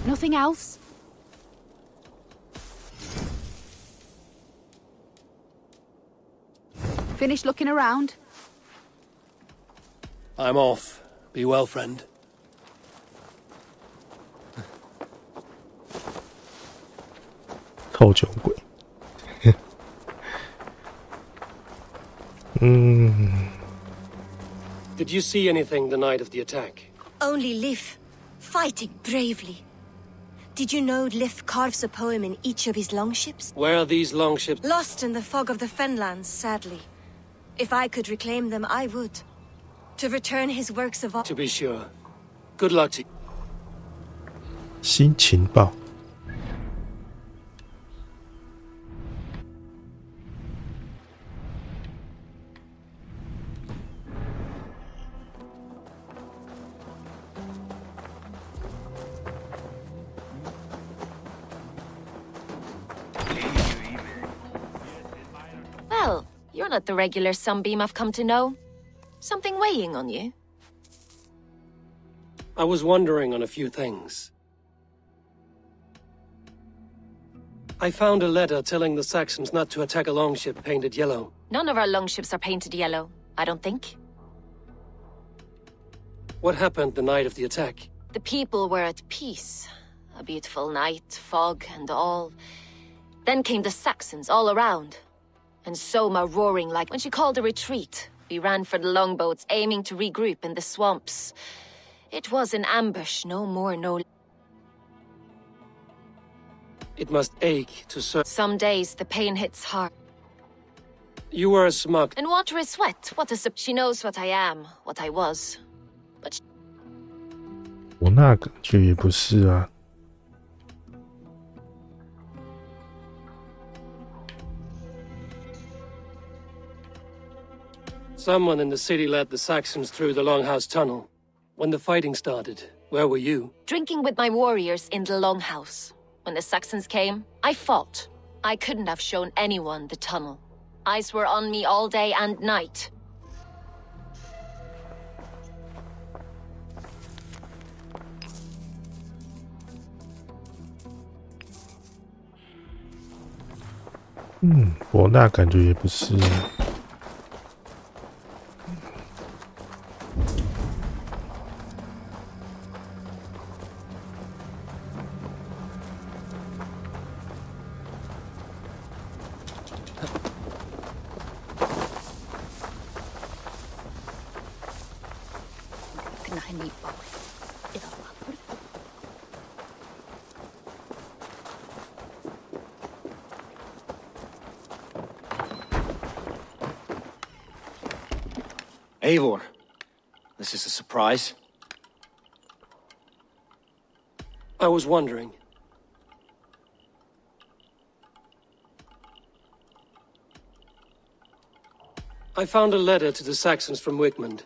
Nothing else? Finished looking around? I'm off. Be well, friend. 臭酒鬼。Did you see anything the night of the attack? Only Lif, fighting bravely. Did you know Lif carves a poem in each of his longships? Where are these longships? Lost in the fog of the Fenlands, sadly. If I could reclaim them, I would. To return his works of art. To be sure. Good luck to you. 新情报。Well, you're not the regular sunbeam I've come to know. Something weighing on you? I was wondering on a few things. I found a letter telling the Saxons not to attack a longship painted yellow. None of our longships are painted yellow, I don't think. What happened the night of the attack? The people were at peace. A beautiful night, fog and all. Then came the Saxons all around. And Soma roaring like when she called a retreat. We ran for the longboats, aiming to regroup in the swamps. It was an ambush, no more, no less. It must ache to serve. Some days the pain hits hard. You were a smug. And water is wet. What is she knows what I am, what I was. But 我那感觉也不是啊。Someone in the city led the Saxons through the Longhouse Tunnel. When the fighting started, where were you? Drinking with my warriors in the Longhouse. When the Saxons came, I fought. I couldn't have shown anyone the tunnel. Eyes were on me all day and night.「我那感觉也不是啊。Eivor, this is a surprise. I was wondering. I found a letter to the Saxons from Wigmund.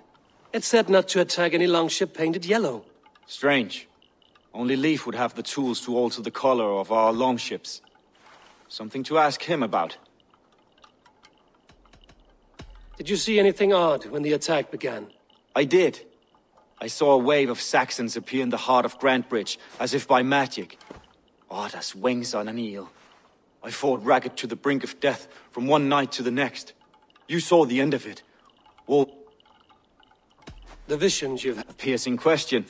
It said not to attack any longship painted yellow. Strange. Only Leif would have the tools to alter the color of our longships. Something to ask him about. Did you see anything odd when the attack began? I did. I saw a wave of Saxons appear in the heart of Grantbridge, as if by magic. Odd as wings on an eel. I fought ragged to the brink of death from one night to the next. You saw the end of it. Well, the visions you've had. A piercing question.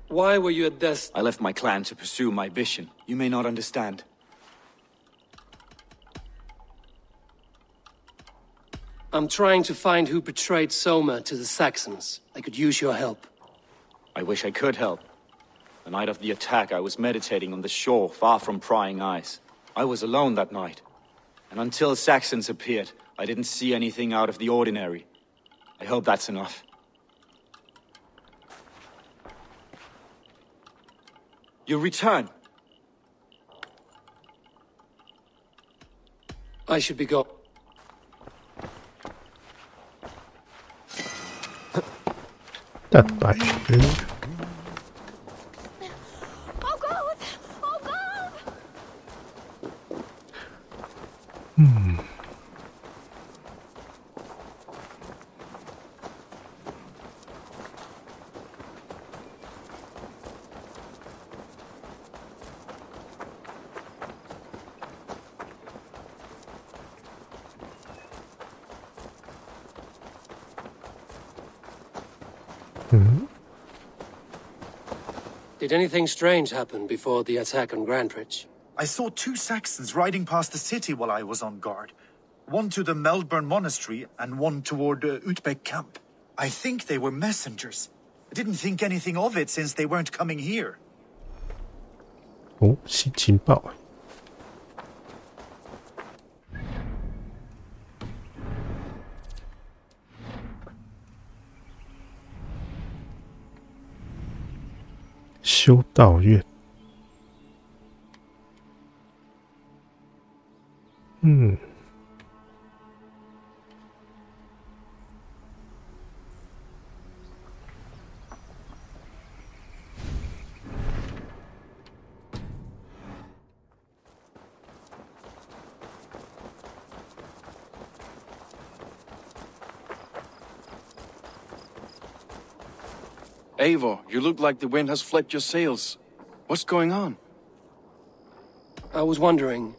Why were you at death? I left my clan to pursue my vision. You may not understand. I'm trying to find who betrayed Soma to the Saxons. I could use your help. I wish I could help. The night of the attack, I was meditating on the shore, far from prying eyes. I was alone that night. And until Saxons appeared, I didn't see anything out of the ordinary. I hope that's enough. You return. I should be going. That白痴。Oh God! Oh God! Did anything strange happen before the attack on Grand Bridge? I saw 2 Saxons riding past the city while I was on guard. One to the Melbourne Monastery and one toward Utbeck Camp. I think they were messengers. I didn't think anything of it since they weren't coming here. 哦，新情报。修道院。Eivor, you look like the wind has flipped your sails. What's going on? I was wondering.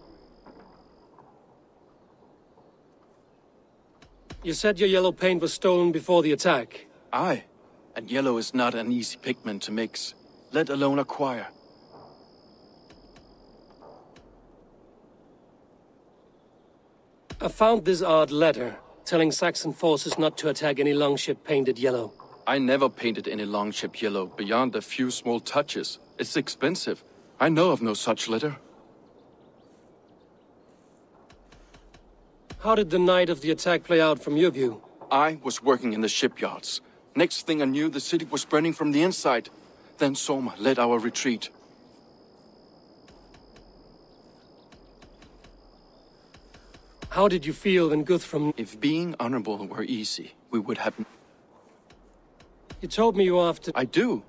You said your yellow paint was stolen before the attack. Aye, and yellow is not an easy pigment to mix, let alone acquire. I found this odd letter, telling Saxon forces not to attack any longship painted yellow. I never painted any longship yellow beyond a few small touches. It's expensive. I know of no such letter. How did the night of the attack play out from your view? I was working in the shipyards. Next thing I knew, the city was burning from the inside. Then Soma led our retreat. How did you feel when Guthrum... If being honorable were easy, we would have... You told me you often... I do,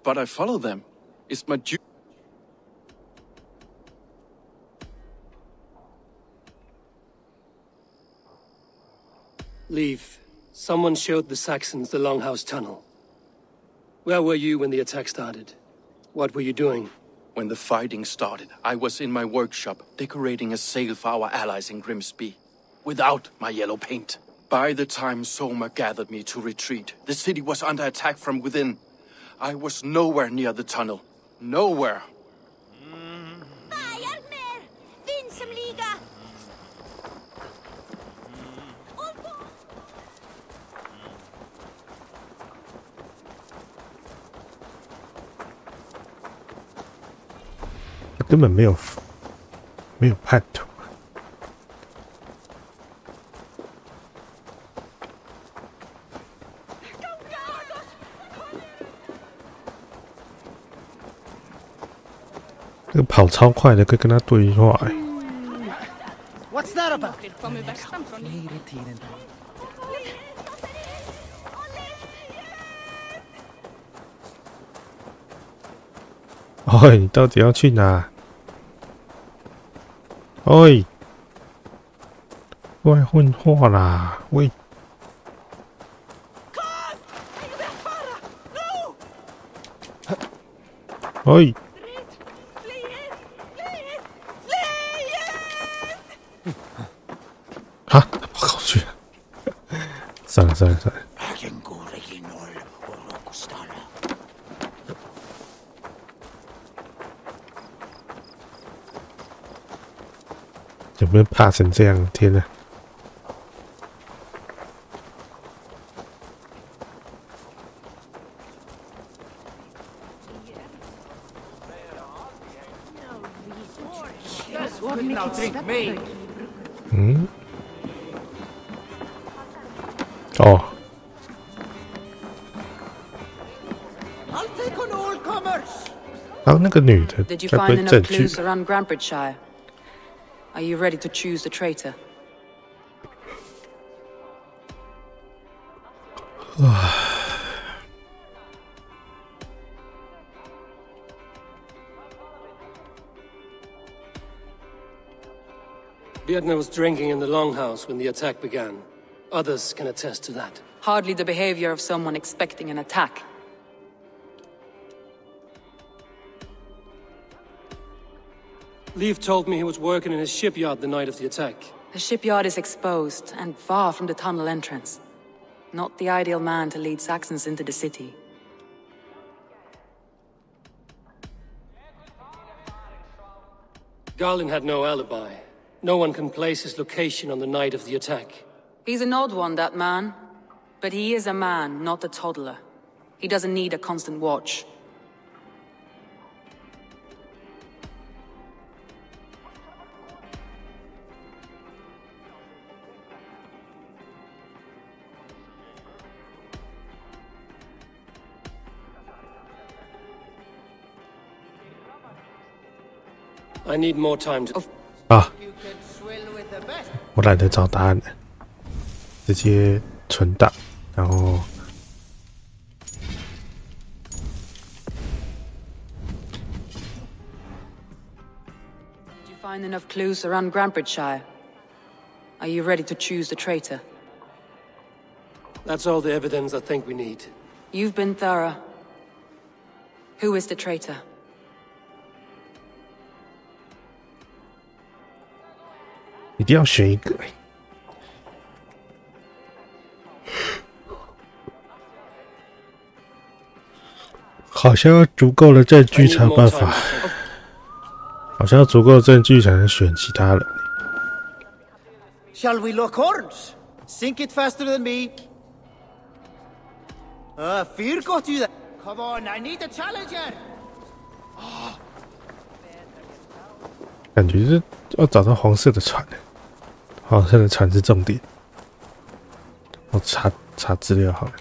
but I follow them. It's my duty. Leave. Someone showed the Saxons the Longhouse Tunnel. Where were you when the attack started? What were you doing? When the fighting started, I was in my workshop, decorating a sail for our allies in Grimsby. Without my yellow paint. By the time Soma gathered me to retreat, the city was under attack from within. I was nowhere near the tunnel. Nowhere.他根本没有叛徒。这个跑超快的，可以跟他对话。What's that about?喂，你到底要去哪？喂，过来混话啦！喂，喂。啊！跑过去了，算了。有没有怕成这样？天哪！哦。然后那个女的，该不会证据？ Are you ready to choose the traitor? Vietna was drinking in the Longhouse when the attack began. Others can attest to that. Hardly the behavior of someone expecting an attack. Leaf told me he was working in his shipyard the night of the attack. The shipyard is exposed and far from the tunnel entrance. Not the ideal man to lead Saxons into the city. Garland had no alibi. No one can place his location on the night of the attack. He's an odd one, that man. But he is a man, not a toddler. He doesn't need a constant watch. I need more time to... 啊！我懒得找答案了，直接存档，然后 Did you find enough clues around Grantbridgeshire? Are you ready to choose the traitor? That's all the evidence I think we need. You've been thorough. Who is the traitor? 一定要选一个。好像要足够的证据才有办法，好像要足够的证据才能选其他人。Shall we lock horns? Sink it faster than me. Fear got you there. Come on, I need a challenger. 感觉是要找到黄色的船，黄色的船是重点。我查资料好了。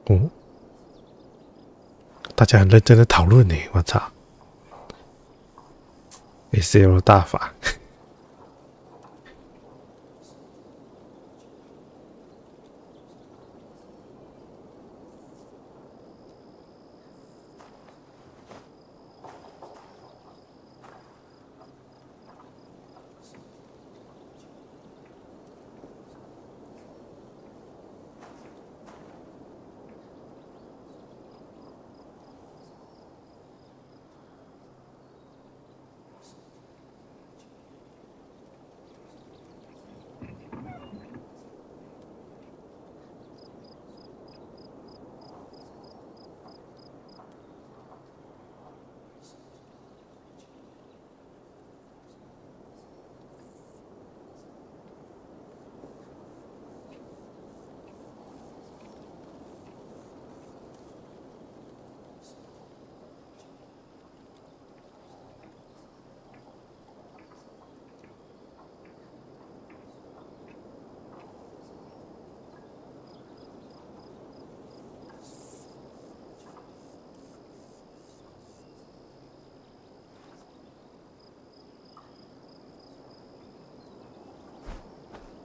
哦，大家很认真的讨论呢，我操 ！SL 大法。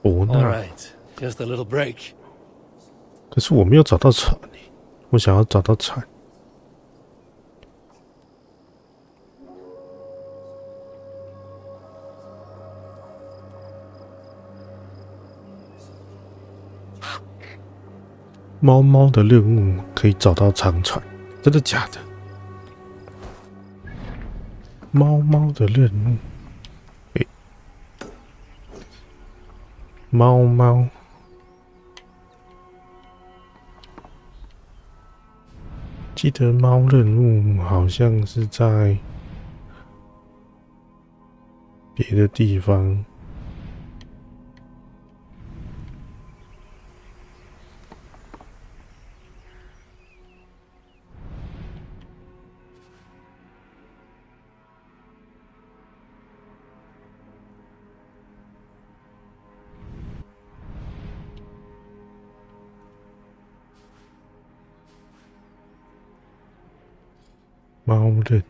哦，那 Alright, just a little break. 可是我没有找到船，我想要找到船。猫猫的任务可以找到长船，真的假的？猫猫的任务。猫猫，记得猫任务好像是在别的地方。猫的，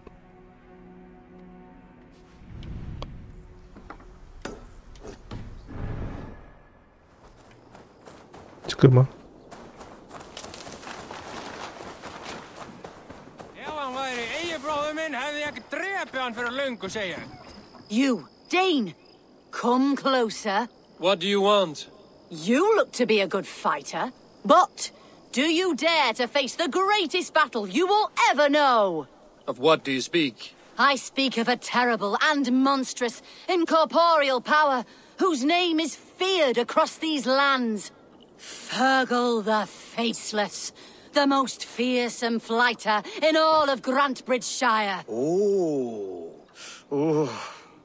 这个吗？ You, Dane! Come closer. What do you want? You look to be a good fighter, but do you dare to face the greatest battle you will ever know? Of what do you speak? I speak of a terrible and monstrous, incorporeal power whose name is feared across these lands. Fergal the Faceless, the most fearsome flighter in all of Grantbridgeshire.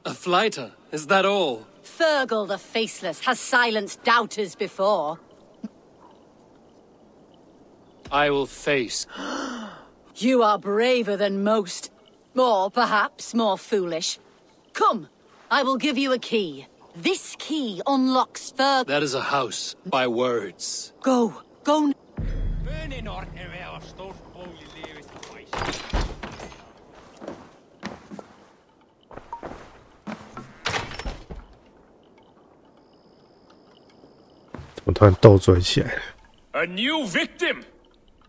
A flighter, is that all? Fergal the Faceless has silenced doubters before. I will face. You are braver than most. Or perhaps more foolish. Come, I will give you a key. This key unlocks Fergal. That is a house, by words. Go. A new victim?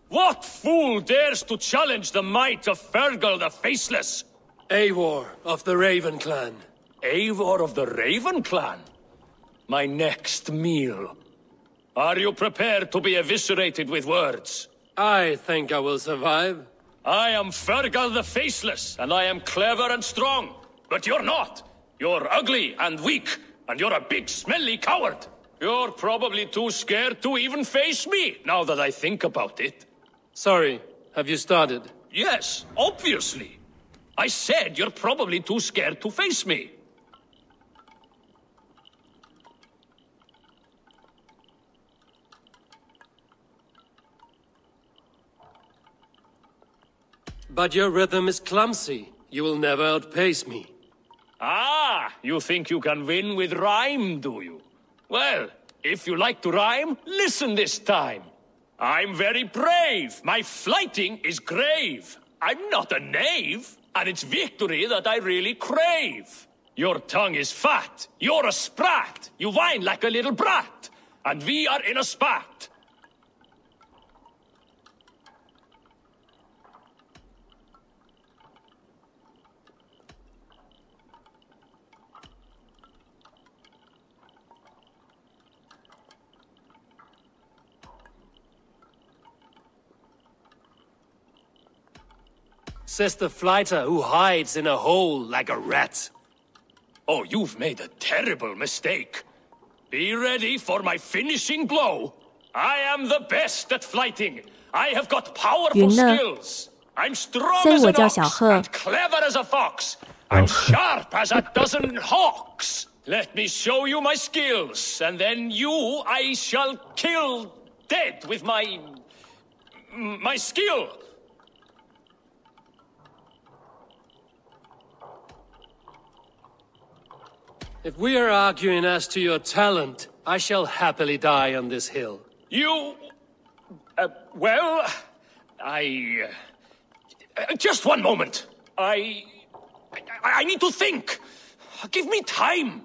What fool dares to challenge the might of Fergal the Faceless? Eivor of the Raven Clan. Eivor of the Raven Clan? My next meal. Are you prepared to be eviscerated with words? I think I will survive. I am Fergal the Faceless, and I am clever and strong. But you're not. You're ugly and weak, and you're a big smelly coward. You're probably too scared to even face me, now that I think about it. Sorry, have you started? Yes, obviously. I said you're probably too scared to face me. But your rhythm is clumsy. You will never outpace me. Ah, you think you can win with rhyme, do you? Well, if you like to rhyme, listen this time. I'm very brave. My flighting is grave. I'm not a knave, and it's victory that I really crave. Your tongue is fat. You're a sprat. You whine like a little brat. And we are in a spat. Says the flighter who hides in a hole like a rat. Oh, you've made a terrible mistake. Be ready for my finishing blow. I am the best at flighting. I have got powerful skills. I'm strong as an ox and clever as a fox. I'm sharp as a dozen hawks. Let me show you my skills, and then you I shall kill dead with my skill. If we are arguing as to your talent, I shall happily die on this hill. You... well... just one moment. I need to think. Give me time.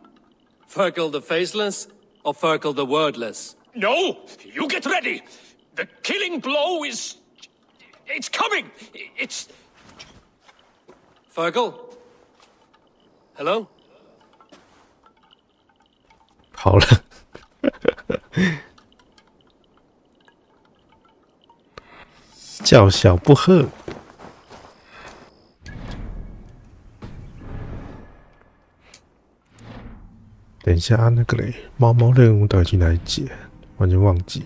Fergal the Faceless or Fergal the Wordless? No, you get ready. The killing blow is... it's coming. It's... Fergal? Hello? 好了，叫小不喝。等一下，那个嘞，猫猫任务到底去哪里解？完全忘记。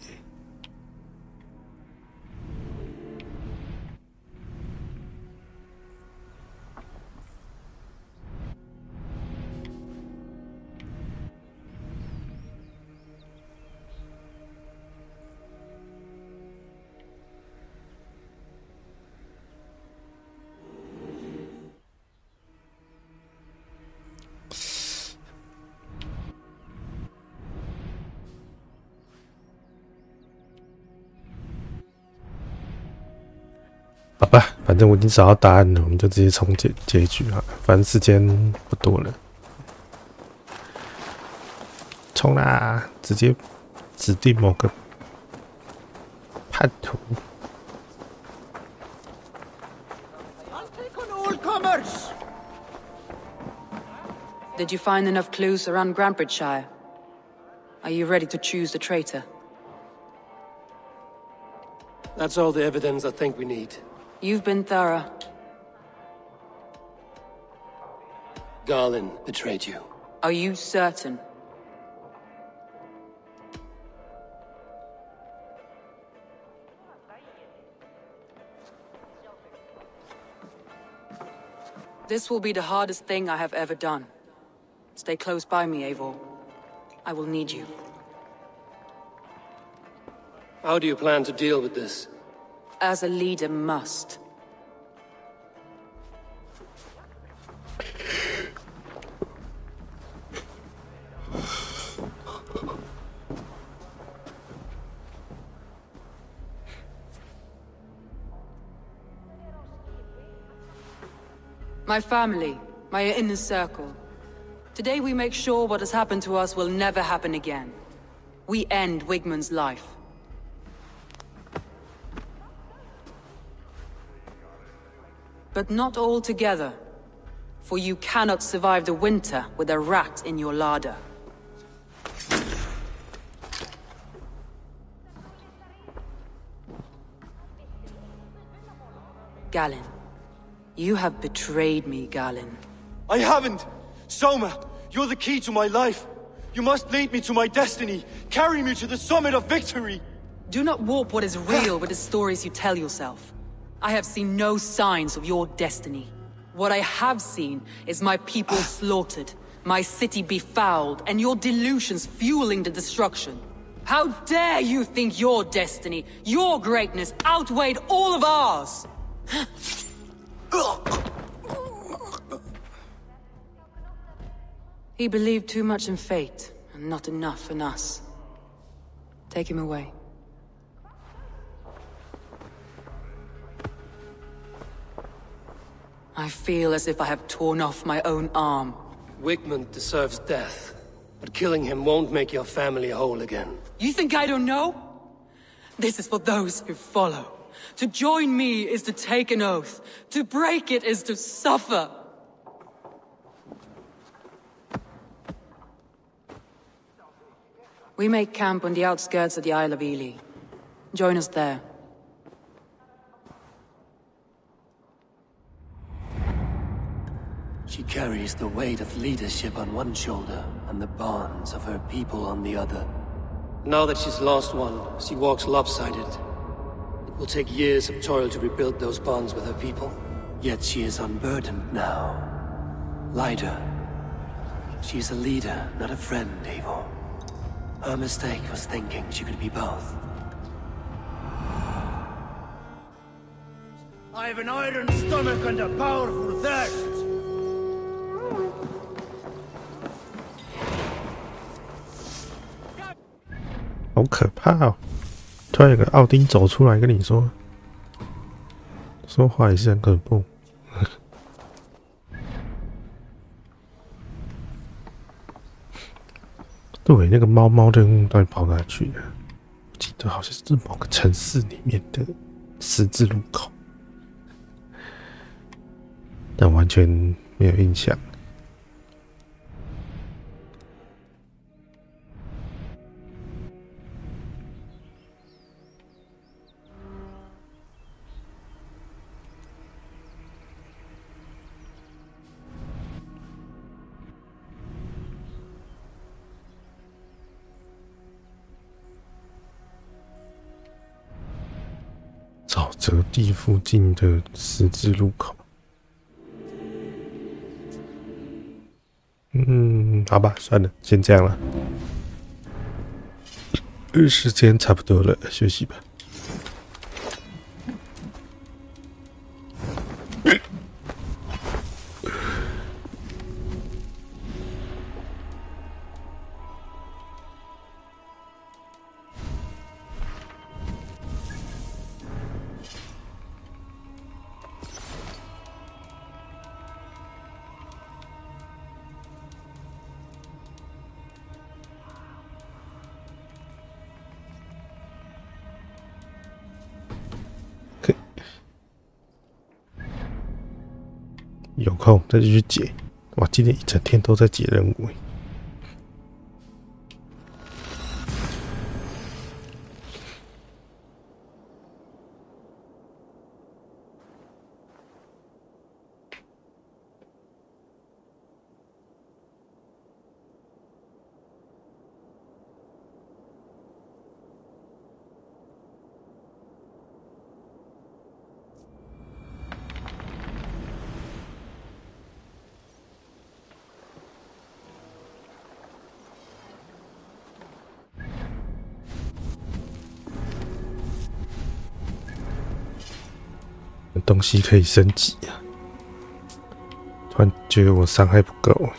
吧，反正我已经找到答案了，我们就直接冲结局好了。反正时间不多了，冲啦！直接指定某个叛徒。Did you find enough clues around Grantbridgeshire? Are you ready to choose the traitor? That's all the evidence I think we need. You've been thorough. Garland betrayed you. Are you certain? This will be the hardest thing I have ever done. Stay close by me, Eivor. I will need you. How do you plan to deal with this? As a leader must. My family, my inner circle. Today we make sure what has happened to us will never happen again. We end Wigmund's life. But not all together, for you cannot survive the winter with a rat in your larder. Galen, you have betrayed me, Galen. I haven't! Soma, you're the key to my life. You must lead me to my destiny. Carry me to the summit of victory. Do not warp what is real with the stories you tell yourself. I have seen no signs of your destiny. What I have seen is my people slaughtered, my city befouled, and your delusions fueling the destruction. How dare you think your destiny, your greatness, outweighed all of ours? He believed too much in fate, and not enough in us. Take him away. I feel as if I have torn off my own arm. Wigmund deserves death, but killing him won't make your family whole again. You think I don't know? This is for those who follow. To join me is to take an oath. To break it is to suffer. We make camp on the outskirts of the Isle of Ely. Join us there. She carries the weight of leadership on one shoulder and the bonds of her people on the other. Now that she's lost one, she walks lopsided. It will take years of toil to rebuild those bonds with her people. Yet she is unburdened now. Lighter. She is a leader, not a friend, Eivor. Her mistake was thinking she could be both. I have an iron stomach and a powerful thirst. 好可怕哦！突然有个奥丁走出来跟你说话也是很恐怖。对，那个猫人物到底跑哪去了？我记得好像是某个城市里面的十字路口，但完全没有印象。沼泽地附近的十字路口。好吧，算了，先这样了。时间差不多了，休息吧。有空再去解。哇，今天一整天都在解任务。东西可以升级啊！突然觉得我伤害不够。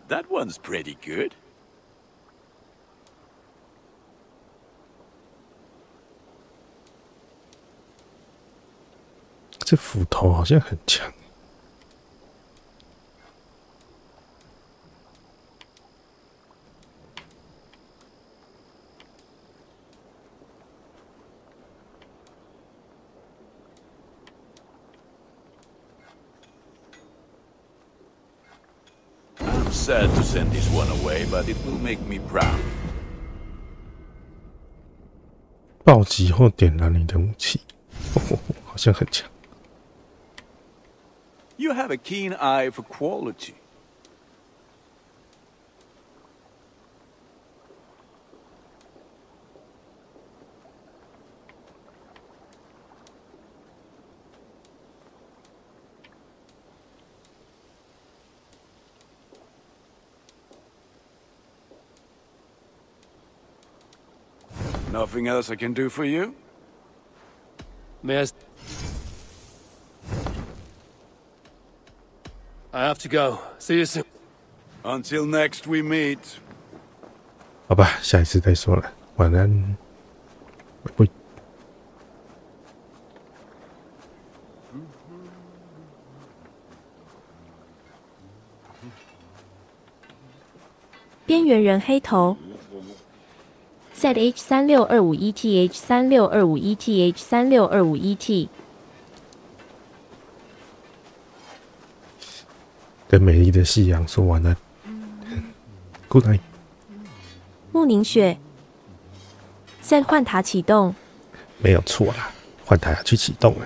That one's pretty good. 这斧头好像很强。Sad to send this one away, but it will make me proud. 暴击或点燃你的武器，好像很强。You have a keen eye for quality. Nothing else I can do for you? May I have to go. See you soon. Until next we meet. 好吧，下一次再说了。晚安。拜。边缘人黑头。ZH3625ETH3625ETH3625ET。跟美丽的夕阳说晚安。Good night。穆宁雪。Z 换塔启动。没有错啦，换塔去启动了。